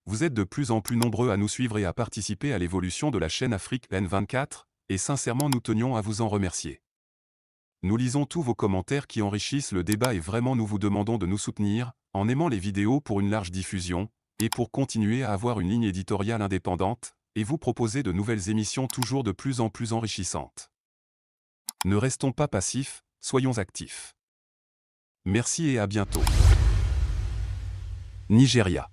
Vous êtes de plus en plus nombreux à nous suivre et à participer à l'évolution de la chaîne Afrique N24, et sincèrement nous tenions à vous en remercier. Nous lisons tous vos commentaires qui enrichissent le débat et vraiment nous vous demandons de nous soutenir, en aimant les vidéos pour une large diffusion, et pour continuer à avoir une ligne éditoriale indépendante, et vous proposer de nouvelles émissions toujours de plus en plus enrichissantes. Ne restons pas passifs, soyons actifs. Merci et à bientôt. Nigeria.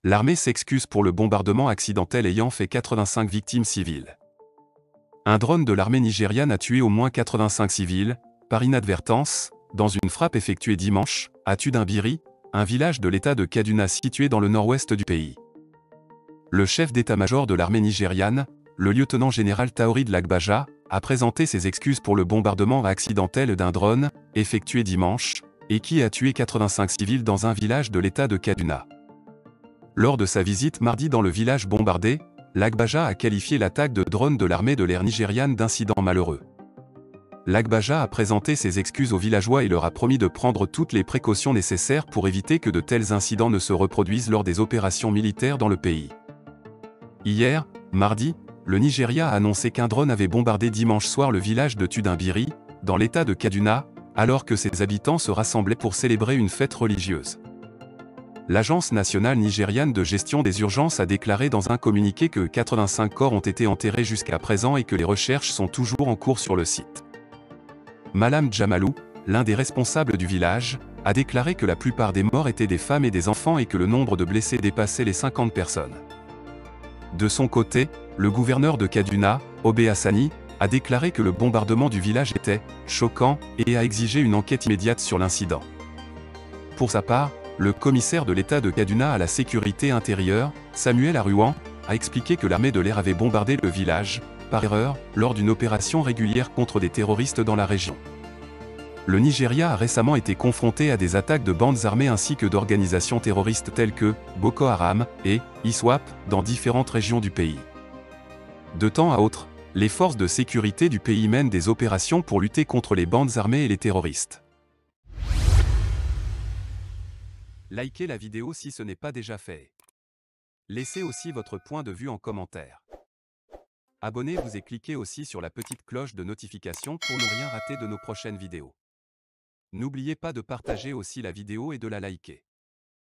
L'armée s'excuse pour le bombardement accidentel ayant fait 85 victimes civiles. Un drone de l'armée nigériane a tué au moins 85 civils, par inadvertance, dans une frappe effectuée dimanche, à Tudimbiri, un village de l'État de Kaduna situé dans le nord-ouest du pays. Le chef d'état-major de l'armée nigériane, le lieutenant-général Taorid Lagbaja, a présenté ses excuses pour le bombardement accidentel d'un drone, effectué dimanche, et qui a tué 85 civils dans un village de l'État de Kaduna. Lors de sa visite mardi dans le village bombardé, Lagbaja a qualifié l'attaque de drone de l'armée de l'air nigériane d'incident malheureux. Lagbaja a présenté ses excuses aux villageois et leur a promis de prendre toutes les précautions nécessaires pour éviter que de tels incidents ne se reproduisent lors des opérations militaires dans le pays. Hier, mardi, le Nigeria a annoncé qu'un drone avait bombardé dimanche soir le village de Tudimbiri, dans l'état de Kaduna, alors que ses habitants se rassemblaient pour célébrer une fête religieuse. L'Agence nationale nigériane de gestion des urgences a déclaré dans un communiqué que 85 corps ont été enterrés jusqu'à présent et que les recherches sont toujours en cours sur le site. Malam Jamalou, l'un des responsables du village, a déclaré que la plupart des morts étaient des femmes et des enfants et que le nombre de blessés dépassait les 50 personnes. De son côté, le gouverneur de Kaduna, Obé Hassani, a déclaré que le bombardement du village était « choquant » et a exigé une enquête immédiate sur l'incident. Pour sa part, le commissaire de l'État de Kaduna à la sécurité intérieure, Samuel Aruan, a expliqué que l'armée de l'air avait bombardé le village, par erreur, lors d'une opération régulière contre des terroristes dans la région. Le Nigeria a récemment été confronté à des attaques de bandes armées ainsi que d'organisations terroristes telles que Boko Haram et ISWAP dans différentes régions du pays. De temps à autre, les forces de sécurité du pays mènent des opérations pour lutter contre les bandes armées et les terroristes. Likez la vidéo si ce n'est pas déjà fait. Laissez aussi votre point de vue en commentaire. Abonnez-vous et cliquez aussi sur la petite cloche de notification pour ne rien rater de nos prochaines vidéos. N'oubliez pas de partager aussi la vidéo et de la liker.